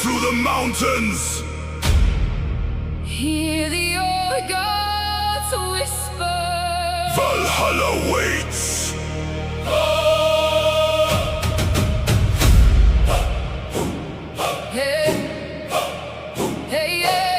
through the mountains. Hear the old gods whisper. Valhalla waits. Hey, hey, yeah.